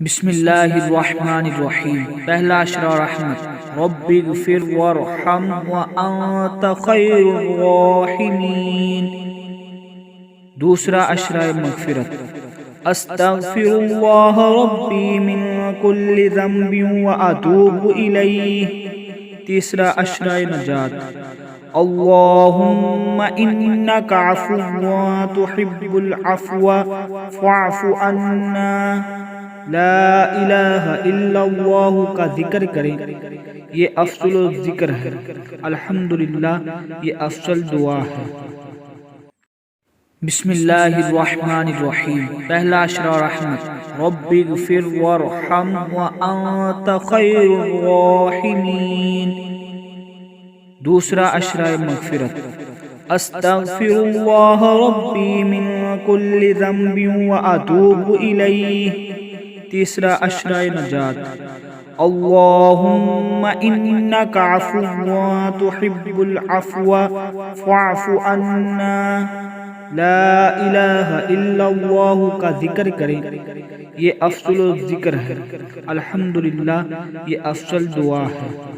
بسم اللہ الرحمن الرحیم۔ پہلا اشرا رحمت، رب اغفر وارحم وانت خیر الراحمین۔ دوسرا اشرا مغفرت، استغفر اللہ ربی من کل ذنب واتوب الیہ۔ تیسرا اشرا نجات، اللہم انک عفو تحب العفو فاعف عنا۔ لا الہ الا اللہ کا ذکر کریں، یہ افضل ذکر ہے۔ الحمدللہ، یہ افضل دعا ہے۔ بسم اللہ الرحمن الرحیم۔ پہلا اشرا رحمت، رب اغفر وارحم وانت خیر الراحمین۔ دوسرا اشرا مغفرت، استغفر اللہ ربی من کل ذنب واتوب الیہ۔ تیسرا اشرا نجات، اللہم انک عفو تحب العفو فاعف عنا۔ لا الہ الا اللہ کا ذکر کریں، یہ افضل ذکر ہے۔ الحمدللہ، یہ افضل دعا ہے۔